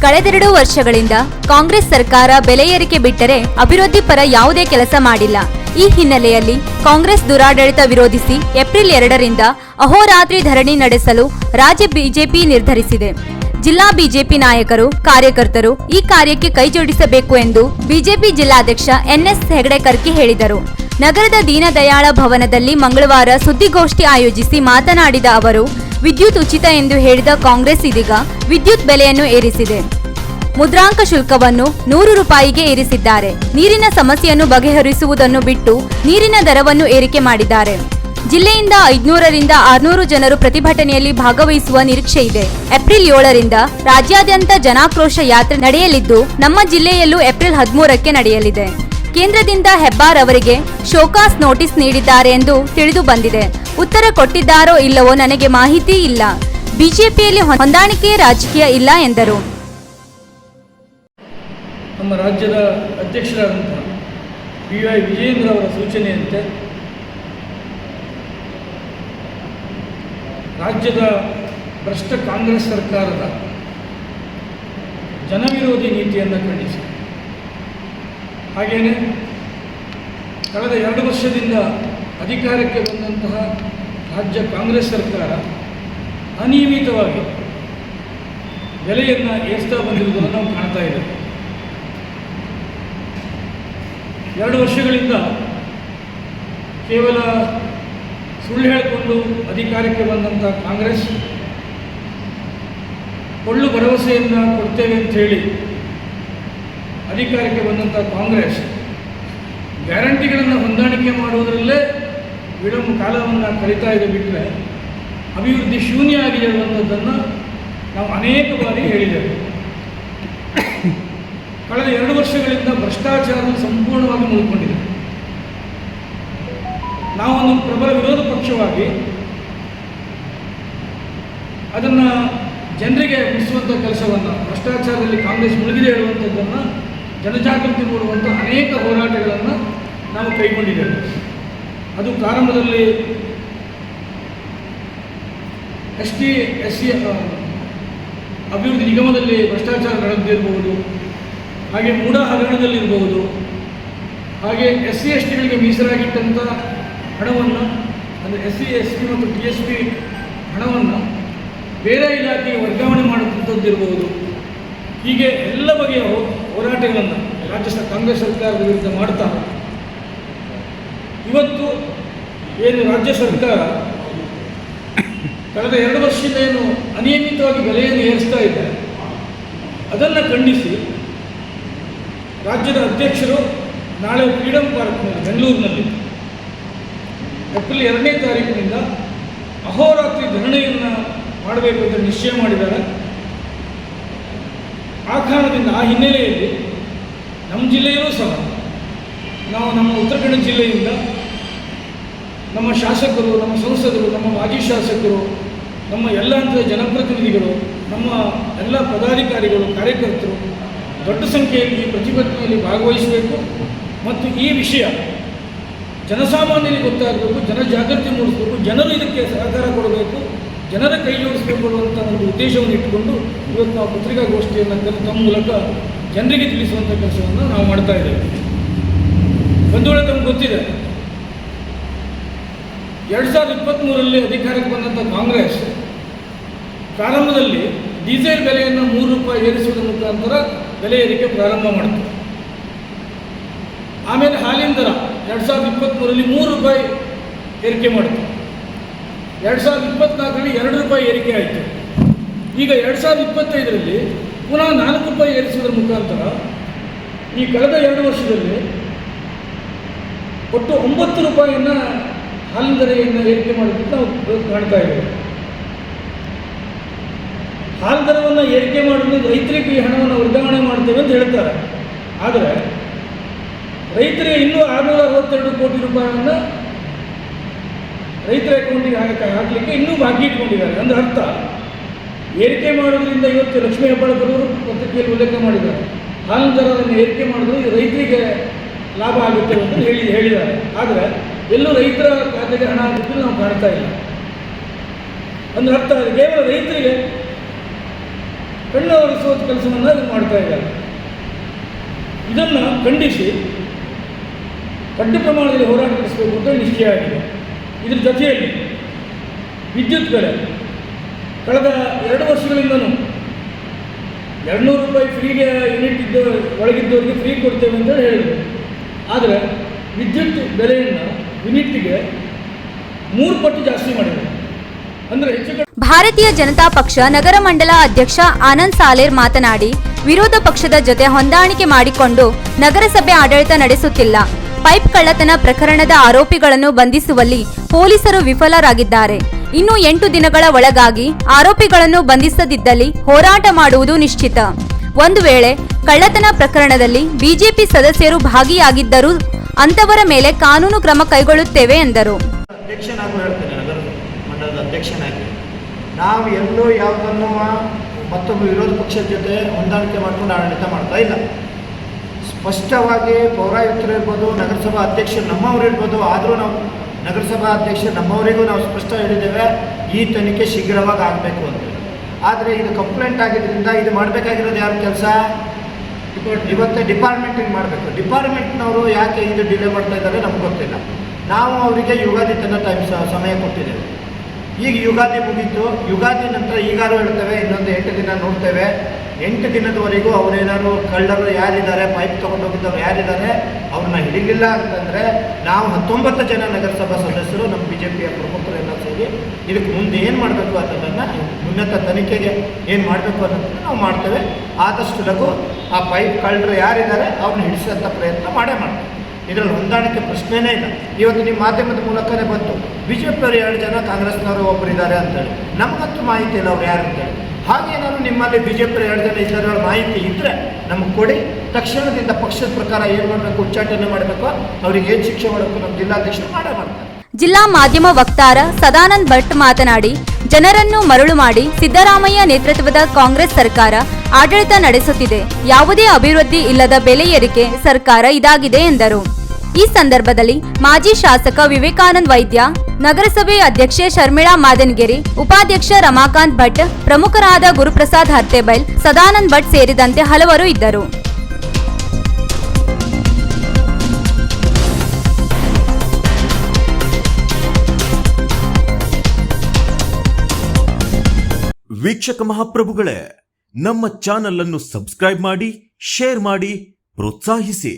ಕಳೆದೆರಡು ವರ್ಷಗಳಿಂದ ಕಾಂಗ್ರೆಸ್ ಸರ್ಕಾರ ಬೆಲೆ ಏರಿಕೆ ಬಿಟ್ಟರೆ ಅಭಿವೃದ್ಧಿ ಪರ ಯಾವುದೇ ಕೆಲಸ ಮಾಡಿಲ್ಲ. ಈ ಹಿನ್ನೆಲೆಯಲ್ಲಿ ಕಾಂಗ್ರೆಸ್ ದುರಾಡಳಿತ ವಿರೋಧಿಸಿ ಏಪ್ರಿಲ್ 2ರಿಂದ ಅಹೋರಾತ್ರಿ ಧರಣಿ ನಡೆಸಲು ರಾಜ್ಯ ಬಿಜೆಪಿ ನಿರ್ಧರಿಸಿದೆ. ಜಿಲ್ಲಾ ಬಿಜೆಪಿ ನಾಯಕರು, ಕಾರ್ಯಕರ್ತರು ಈ ಕಾರ್ಯಕ್ಕೆ ಕೈಜೋಡಿಸಬೇಕು ಎಂದು ಬಿಜೆಪಿ ಜಿಲ್ಲಾಧ್ಯಕ್ಷ ಎನ್ಎಸ್ ಹೆಗಡೆ ಕರ್ಕಿ ಹೇಳಿದರು. ನಗರದ ದೀನದಯಾಳ ಭವನದಲ್ಲಿ ಮಂಗಳವಾರ ಸುದ್ದಿಗೋಷ್ಠಿ ಆಯೋಜಿಸಿ ಮಾತನಾಡಿದ ಅವರು, ವಿದ್ಯುತ್ ಉಚಿತ ಎಂದು ಹೇಳಿದ ಕಾಂಗ್ರೆಸ್ ಇದೀಗ ವಿದ್ಯುತ್ ಬೆಲೆಯನ್ನು ಏರಿಸಿದೆ. ಮುದ್ರಾಂಕ ಶುಲ್ಕವನ್ನು 100 ರೂಪಾಯಿಗೆ ಏರಿಸಿದ್ದಾರೆ. ನೀರಿನ ಸಮಸ್ಯೆಯನ್ನು ಬಗೆಹರಿಸುವುದನ್ನು ಬಿಟ್ಟು ನೀರಿನ ದರವನ್ನು ಏರಿಕೆ ಮಾಡಿದ್ದಾರೆ. ಜಿಲ್ಲೆಯಿಂದ 500ರಿಂದ 600 ಜನರು ಪ್ರತಿಭಟನೆಯಲ್ಲಿ ಭಾಗವಹಿಸುವ ನಿರೀಕ್ಷೆ ಇದೆ. ಏಪ್ರಿಲ್ 7ರಿಂದ ರಾಜ್ಯಾದ್ಯಂತ ಜನಾಕ್ರೋಶ ಯಾತ್ರೆ ನಡೆಯಲಿದ್ದು, ನಮ್ಮ ಜಿಲ್ಲೆಯಲ್ಲೂ ಏಪ್ರಿಲ್ 13ಕ್ಕೆ ನಡೆಯಲಿದೆ. ಕೇಂದ್ರದಿಂದ ಹೆಬ್ಬಾರ್ ಅವರಿಗೆ ಶೋಕಾಸ್ ನೋಟಿಸ್ ನೀಡಿದ್ದಾರೆ ಎಂದು ತಿಳಿದು ಬಂದಿದೆ. ಉತ್ತರ ಕೊಟ್ಟಿದ್ದಾರೋ ಇಲ್ಲವೋ ನನಗೆ ಮಾಹಿತಿ ಇಲ್ಲ. ಬಿಜೆಪಿಯಲ್ಲಿ ಹೊಂದಾಣಿಕೆ ರಾಜಕೀಯ ಇಲ್ಲ ಎಂದರು. ನಮ್ಮ ರಾಜ್ಯದ ಅಧ್ಯಕ್ಷರಾದಂಥ BY ವಿಜಯೇಂದ್ರ ಅವರ ಸೂಚನೆಯಂತೆ ರಾಜ್ಯದ ಭ್ರಷ್ಟ ಕಾಂಗ್ರೆಸ್ ಸರ್ಕಾರದ ಜನವಿರೋಧಿ ನೀತಿಯನ್ನು ಖಂಡಿಸಿ, ಹಾಗೆಯೇ ಕಳೆದ 2 ವರ್ಷದಿಂದ ಅಧಿಕಾರಕ್ಕೆ ಬಂದಂತಹ ರಾಜ್ಯ ಕಾಂಗ್ರೆಸ್ ಸರ್ಕಾರ ಅನಿಯಮಿತವಾಗಿ ಬೆಲೆಯನ್ನು ಏರಿಸ್ತಾ ಬಂದಿರುವುದನ್ನು ನಾವು ಕಾಣ್ತಾ ಇದ್ದೇವೆ. 2 ವರ್ಷಗಳಿಂದ ಕೇವಲ ಸುಳ್ಳು ಹೇಳಿಕೊಂಡು ಅಧಿಕಾರಕ್ಕೆ ಬಂದಂಥ ಕಾಂಗ್ರೆಸ್ ಒಳ್ಳು ಭರವಸೆಯನ್ನು ಕೊಡ್ತೇವೆ ಅಂತ ಹೇಳಿ ಅಧಿಕಾರಕ್ಕೆ ಬಂದಂಥ ಕಾಂಗ್ರೆಸ್ ಗ್ಯಾರಂಟಿಗಳನ್ನು ಹೊಂದಾಣಿಕೆ ಮಾಡುವುದರಲ್ಲೇ ವಿಳಂಬ ಕಾಲವನ್ನು ಕಳೀತಾ ಇದೆ ಬಿಟ್ಟರೆ ಅಭಿವೃದ್ಧಿ ಶೂನ್ಯ ಆಗಿದೆ ಅನ್ನೋದನ್ನು ನಾವು ಅನೇಕ ಬಾರಿ ಹೇಳಿದ್ದೇವೆ. ಕಳೆದ 2 ವರ್ಷಗಳಿಂದ ಭ್ರಷ್ಟಾಚಾರ ಸಂಪೂರ್ಣವಾಗಿ ಮುಳುಕೊಂಡಿದೆ. ನಾವೊಂದು ಪ್ರಬಲ ವಿರೋಧ ಪಕ್ಷವಾಗಿ ಅದನ್ನು ಜನರಿಗೆ ಮುಟ್ಟಿಸುವಂಥ ಕೆಲಸವನ್ನು, ಭ್ರಷ್ಟಾಚಾರದಲ್ಲಿ ಕಾಂಗ್ರೆಸ್ ಮುಳುಗಿದೆ ಹೇಳುವಂಥದ್ದನ್ನು ಜನಜಾಗೃತಿ ಮೂಡುವಂಥ ಅನೇಕ ಹೋರಾಟಗಳನ್ನು ನಾವು ಕೈಗೊಂಡಿದ್ದೇವೆ. ಅದು ಪ್ರಾರಂಭದಲ್ಲಿ ST/SC ಅಭಿವೃದ್ಧಿ ನಿಗಮದಲ್ಲಿ ಭ್ರಷ್ಟಾಚಾರ ನಡೆದಿರಬಹುದು, ಹಾಗೆ ಮೂಢ ಹಗರಣದಲ್ಲಿರಬಹುದು, ಹಾಗೆ SC/STಗಳಿಗೆ ಮೀಸಲಾಗಿಟ್ಟಂಥ ಹಣವನ್ನು, ಅಂದರೆ SC/ST ಮತ್ತು TSP ಹಣವನ್ನು ಬೇರೆ ಇಲಾಖೆಗೆ ವರ್ಗಾವಣೆ ಮಾಡುವಂಥದ್ದಿರಬಹುದು. ಹೀಗೆ ಎಲ್ಲ ಬಗೆಯ ಹೋರಾಟಗಳನ್ನು ರಾಜ್ಯ ಕಾಂಗ್ರೆಸ್ ಸರ್ಕಾರದ ವಿರುದ್ಧ ಮಾಡ್ತಾ ಇವತ್ತು ಏನು ರಾಜ್ಯ ಸರ್ಕಾರ ಕಳೆದ 2 ವರ್ಷದಿಂದ ಏನು ಅನಿಯಮಿತವಾಗಿ ಬೆಲೆಯನ್ನು ಏರಿಸ್ತಾ ಇದ್ದಾರೆ, ಅದನ್ನು ಖಂಡಿಸಿ ರಾಜ್ಯದ ಅಧ್ಯಕ್ಷರು ನಾಳೆ ಫ್ರೀಡಂ ಪಾರ್ಕ್ನಲ್ಲಿ ಬೆಂಗಳೂರಿನಲ್ಲಿ ಏಪ್ರಿಲ್ 2ನೇ ತಾರೀಕಿನಿಂದ ಅಹೋರಾತ್ರಿ ಧರಣಿಯನ್ನು ಮಾಡಬೇಕು ಅಂತ ನಿಶ್ಚಯ ಮಾಡಿದ್ದಾರೆ. ಆ ಕಾರಣದಿಂದ, ಆ ಹಿನ್ನೆಲೆಯಲ್ಲಿ ನಮ್ಮ ಜಿಲ್ಲೆಯಲ್ಲೂ ಸಹ ನಾವು ನಮ್ಮ ಉತ್ತರ ಕನ್ನಡ ಜಿಲ್ಲೆಯಿಂದ ನಮ್ಮ ಶಾಸಕರು, ನಮ್ಮ ಸಂಸದರು, ನಮ್ಮ ಮಾಜಿ ಶಾಸಕರು, ನಮ್ಮ ಎಲ್ಲ ಹಂತದ ಜನಪ್ರತಿನಿಧಿಗಳು, ನಮ್ಮ ಎಲ್ಲ ಪದಾಧಿಕಾರಿಗಳು, ಕಾರ್ಯಕರ್ತರು ದೊಡ್ಡ ಸಂಖ್ಯೆಯಲ್ಲಿ ಈ ಪ್ರತಿಭಟನೆಯಲ್ಲಿ ಭಾಗವಹಿಸಬೇಕು ಮತ್ತು ಈ ವಿಷಯ ಜನಸಾಮಾನ್ಯರಿಗೆ ಗೊತ್ತಾಗಬೇಕು, ಜನಜಾಗೃತಿ ಮೂಡಿಸಬೇಕು, ಜನರು ಇದಕ್ಕೆ ಸಹಕಾರ ಕೊಡಬೇಕು, ಜನರ ಕೈ ಜೋಡಿಸಬೇಕು ಅನ್ನುವಂಥ ಒಂದು ಉದ್ದೇಶವನ್ನು ಇಟ್ಟುಕೊಂಡು ಇವತ್ತು ನಾವು ಪತ್ರಿಕಾಗೋಷ್ಠಿಯನ್ನು ತಮ್ಮ ಮೂಲಕ ಜನರಿಗೆ ತಿಳಿಸುವಂಥ ಕೆಲಸವನ್ನು ನಾವು ಮಾಡ್ತಾ ಇದ್ದೇವೆ. ಒಂದು ವೇಳೆ ತಮಗೆ ಗೊತ್ತಿದೆ, 2023ರಲ್ಲಿ ಅಧಿಕಾರಕ್ಕೆ ಬಂದಂಥ ಕಾಂಗ್ರೆಸ್ ಪ್ರಾರಂಭದಲ್ಲಿ ಡೀಸೆಲ್ ಬೆಲೆಯನ್ನು 3 ರೂಪಾಯಿ ಏರಿಸುವುದರ ಮುಖಾಂತರ ಬೆಲೆ ಏರಿಕೆ ಪ್ರಾರಂಭ ಮಾಡಿತು. ಆಮೇಲೆ ಹಾಲಿನ ದರ 2023ರಲ್ಲಿ 3 ರೂಪಾಯಿ ಏರಿಕೆ ಮಾಡಿತು. 2024ರಲ್ಲಿ 2 ರೂಪಾಯಿ ಏರಿಕೆ ಆಯಿತು. ಈಗ 2025ರಲ್ಲಿ ಪುನಃ 4 ರೂಪಾಯಿ ಏರಿಸುವುದರ ಮುಖಾಂತರ ಈ ಕಳೆದ 2 ವರ್ಷದಲ್ಲಿ ಒಟ್ಟು 9 ರೂಪಾಯಿಯನ್ನು ಹಾಲಿನ ದರೆಯನ್ನು ಏರಿಕೆ ಮಾಡೋದಕ್ಕೆ ನಾವು ಕಾಣ್ತಾ ಇದ್ದೇವೆ. ಹಾಲು ದರವನ್ನು ಏರಿಕೆ ಮಾಡೋದು ರೈತರಿಗೆ ಈ ಹಣವನ್ನು ವರ್ಗಾವಣೆ ಮಾಡ್ತೇವೆ ಅಂತ ಹೇಳ್ತಾರೆ. ಆದರೆ ರೈತರಿಗೆ ಇನ್ನೂ 662 ಕೋಟಿ ರೂಪಾಯಿಯನ್ನು ರೈತರ ಅಕೌಂಟಿಗೆ ಹಾಕಲಿಕ್ಕೆ ಇನ್ನೂ ಬಾಕಿ ಇಟ್ಕೊಂಡಿದ್ದಾರೆ. ಅಂದರೆ ಅರ್ಥ, ಏರಿಕೆ ಮಾಡೋದ್ರಿಂದ ಇವತ್ತು ಲಕ್ಷ್ಮೀ ಹೆಬ್ಬಾಳ್ಕರ್ ಪತ್ರಿಕೆಯಲ್ಲಿ ಉಲ್ಲೇಖ ಮಾಡಿದ್ದಾರೆ, ಹಾಲಿನ ದರವನ್ನು ಏರಿಕೆ ಮಾಡೋದು ರೈತರಿಗೆ ಲಾಭ ಆಗುತ್ತೆ ಅಂತ ಹೇಳಿದ್ದಾರೆ. ಆದರೆ ಎಲ್ಲೂ ರೈತರ ಖಾತೆಗೆ ಹಣ ಹಾಕಿದ್ದು ನಾವು ಕಾಣ್ತಾ ಇಲ್ಲ. ಅಂದರೆ ಅರ್ಥ, ಕೇವಲ ರೈತರಿಗೆ ಕಳ್ಳ ಒರೆಸುವ ಕೆಲಸವನ್ನು ಇದು ಮಾಡ್ತಾ ಇದ್ದಾರೆ. ಇದನ್ನು ಖಂಡಿಸಿ ದೊಡ್ಡ ಪ್ರಮಾಣದಲ್ಲಿ ಹೋರಾಟ ನಡೆಸಬೇಕು ಅಂತ ನಿಶ್ಚಯ ಆಗಿದೆ. ಇದ್ರ ಜೊತೆಯಲ್ಲಿ ವಿದ್ಯುತ್ ಬೆಲೆ ಕಳೆದ 2 ವರ್ಷಗಳಿಂದಲೂ 200 ರೂಪಾಯಿ ಫ್ರೀಗೆ ಯೂನಿಟ್ ಒಳಗಿದ್ದವರಿಗೆ ಫ್ರೀ ಕೊಡ್ತೇವೆ ಅಂತ ಹೇಳಿದರು. ಆದರೆ ವಿದ್ಯುತ್ ಬೆಲೆಯನ್ನು ಯೂನಿಟ್ಗೆ 3 ಪಟ್ಟು ಜಾಸ್ತಿ ಮಾಡಿದ್ದಾರೆ. ಅಂದರೆ ಹೆಚ್ಚು ಭಾರತೀಯ ಜನತಾ ಪಕ್ಷ ನಗರ ಮಂಡಲ ಅಧ್ಯಕ್ಷ ಆನಂದ್ ಸಾಲೇರ್ ಮಾತನಾಡಿ, ವಿರೋಧ ಪಕ್ಷದ ಜೊತೆ ಹೊಂದಾಣಿಕೆ ಮಾಡಿಕೊಂಡು ನಗರಸಭೆ ಆಡಳಿತ ನಡೆಸುತ್ತಿಲ್ಲ. ಪೈಪ್ ಕಳ್ಳತನ ಪ್ರಕರಣದ ಆರೋಪಿಗಳನ್ನು ಬಂಧಿಸುವಲ್ಲಿ ಪೊಲೀಸರು ವಿಫಲರಾಗಿದ್ದಾರೆ. ಇನ್ನು 8 ದಿನಗಳ ಒಳಗಾಗಿ ಆರೋಪಿಗಳನ್ನು ಬಂಧಿಸದಿದ್ದಲ್ಲಿ ಹೋರಾಟ ಮಾಡುವುದು ನಿಶ್ಚಿತ. ಒಂದು ವೇಳೆ ಕಳ್ಳತನ ಪ್ರಕರಣದಲ್ಲಿ ಬಿಜೆಪಿ ಸದಸ್ಯರು ಭಾಗಿಯಾಗಿದ್ದರೂ ಅಂತವರ ಮೇಲೆ ಕಾನೂನು ಕ್ರಮ ಕೈಗೊಳ್ಳುತ್ತೇವೆ ಎಂದರು. ಅಧ್ಯಕ್ಷನಾಗೂ ಹೇಳ್ತೇನೆ, ನಗರ ಮಂಡಲದ ಅಧ್ಯಕ್ಷನಾಗಿ ನಾವು ಎಲ್ಲೂ ಯಾವುದನ್ನು ಮತ್ತೊಬ್ಬ ವಿರೋಧ ಪಕ್ಷದ ಜೊತೆ ಹೊಂದಾಣಿಕೆ ಮಾಡಿಕೊಂಡು ಆಡಳಿತ ಮಾಡ್ತಾ ಇಲ್ಲ. ಸ್ಪಷ್ಟವಾಗಿ ಪೌರಾಯುಕ್ತರು ಇರ್ಬೋದು, ನಗರಸಭಾ ಅಧ್ಯಕ್ಷರು ನಮ್ಮವರು ಇರ್ಬೋದು, ಆದರೂ ನಾವು ನಗರಸಭಾ ಅಧ್ಯಕ್ಷರು ನಮ್ಮವರಿಗೂ ನಾವು ಸ್ಪಷ್ಟ ಹೇಳಿದ್ದೇವೆ, ಈ ತನಿಖೆ ಶೀಘ್ರವಾಗಿ ಆಗಬೇಕು ಅಂತ. ಆದರೆ ಇದು ಕಂಪ್ಲೇಂಟ್ ಆಗಿದ್ದರಿಂದ ಇದು ಮಾಡಬೇಕಾಗಿರೋದು ಯಾರ ಕೆಲಸ? ಇವತ್ತೇ ಡಿಪಾರ್ಟ್ಮೆಂಟಿಗೆ ಮಾಡಬೇಕು. ಡಿಪಾರ್ಟ್ಮೆಂಟ್ನವರು ಯಾಕೆ ಇದು ಡಿಲೇ ಮಾಡ್ತಾ ಇದ್ದಾರೆ ನಮ್ಗೆ ಗೊತ್ತಿಲ್ಲ. ನಾವು ಅವರಿಗೆ ಯುಗಾದಿ ತನಕ ಸಮಯ ಕೊಟ್ಟಿದ್ದೇವೆ. ಈಗ ಯುಗಾದಿ ಮುಗೀತು. ಯುಗಾದಿ ನಂತರ ಈಗಾರು ಹೇಳ್ತೇವೆ, ಇನ್ನೊಂದು 8 ದಿನ ನೋಡ್ತೇವೆ. 8 ದಿನದವರೆಗೂ ಅವರೇನಾದ್ರು ಕಳ್ಳರು ಯಾರಿದ್ದಾರೆ, ಪೈಪ್ ತೊಗೊಂಡೋಗಿದ್ದವ್ರು ಯಾರಿದ್ದಾರೆ, ಅವ್ರನ್ನ ಹಿಡಿಲಿಲ್ಲ ಅಂತಂದರೆ ನಾವು 19 ಜನ ನಗರಸಭಾ ಸದಸ್ಯರು ನಮ್ಮ BJPಯ ಪ್ರಮುಖರೆಲ್ಲ ಸೇರಿ ಇದಕ್ಕೆ ಮುಂದೆ ಏನು ಮಾಡಬೇಕು ಅನ್ನೋದನ್ನು, ಉನ್ನತ ತನಿಖೆಗೆ ಏನು ಮಾಡಬೇಕು ಅನ್ನೋದನ್ನು ನಾವು ಮಾಡ್ತೇವೆ. ಆದಷ್ಟು ಲಘು ಆ ಪೈಪ್ ಕಳ್ಳರು ಯಾರಿದ್ದಾರೆ ಅವ್ರನ್ನ ಹಿಡಿಸೋಂಥ ಪ್ರಯತ್ನ ಮಾಡೇ ಮಾಡ್ತೇವೆ. ಇದರಲ್ಲಿ ಹೊಂದಾಣಿಕೆ ಪ್ರಶ್ನೆನೇ ಇಲ್ಲ. ಇವತ್ತು ನಿಮ್ಮ ಮಾಧ್ಯಮದ ಮೂಲಕನೇ ಬಂತು, BJPಯವರು 2 ಜನ, ಕಾಂಗ್ರೆಸ್ನವರು ಒಬ್ಬರಿದ್ದಾರೆ ಅಂತೇಳಿ. ನಮಗಂತೂ ಮಾಹಿತಿ ಇಲ್ಲ ಅವ್ರು ಯಾರು ಅಂತೇಳಿ. ಹಾಗೇನಾದ್ರು ನಿಮ್ಮಲ್ಲಿ BJPಯವರು 2 ಜನ ಇದ್ದಾರೆ ಮಾಹಿತಿ ಇದ್ದರೆ ನಮಗೆ ಕೊಡಿ. ತಕ್ಷಣದಿಂದ ಪಕ್ಷದ ಪ್ರಕಾರ ಏನು ಮಾಡಬೇಕು, ಉಚ್ಚಾಟನೆ ಮಾಡಬೇಕು, ಅವ್ರಿಗೆ ಏನು ಶಿಕ್ಷೆ ಮಾಡಬೇಕು ನಮ್ಮ ಜಿಲ್ಲಾಧ್ಯಕ್ಷರು ಮಾಡೇ ಮಾಡ್ತಾರೆ. ಜಿಲ್ಲಾ ಮಾಧ್ಯಮ ವಕ್ತಾರ ಸದಾನಂದ್ ಭಟ್ ಮಾತನಾಡಿ, ಜನರನ್ನು ಮರಳು ಮಾಡಿ ಸಿದ್ದರಾಮಯ್ಯ ನೇತೃತ್ವದ ಕಾಂಗ್ರೆಸ್ ಸರ್ಕಾರ ಆಡಳಿತ ನಡೆಸುತ್ತಿದೆ. ಯಾವುದೇ ಅಭಿವೃದ್ಧಿ ಇಲ್ಲದ ಬೆಲೆ ಏರಿಕೆ ಸರ್ಕಾರ ಇದಾಗಿದೆ ಎಂದರು. ಈ ಸಂದರ್ಭದಲ್ಲಿ ಮಾಜಿ ಶಾಸಕ ವಿವೇಕಾನಂದ್ ವೈದ್ಯ, ನಗರಸಭೆ ಅಧ್ಯಕ್ಷೆ ಶರ್ಮಿಳಾ ಮಾದನಗಿರಿ, ಉಪಾಧ್ಯಕ್ಷ ರಮಾಕಾಂತ್ ಭಟ್, ಪ್ರಮುಖರಾದ ಗುರುಪ್ರಸಾದ್ ಹರ್ತೇಬೈಲ್, ಸದಾನಂದ್ ಭಟ್ ಸೇರಿದಂತೆ ಹಲವರು ಇದ್ದರು. ವೀಕ್ಷಕ ಮಹಾಪ್ರಭುಗಳೇ, ನಮ್ಮ ಚಾನಲ್ ಅನ್ನು ಸಬ್ಸ್ಕ್ರೈಬ್ ಮಾಡಿ, ಶೇರ್ ಮಾಡಿ, ಪ್ರೋತ್ಸಾಹಿಸಿ.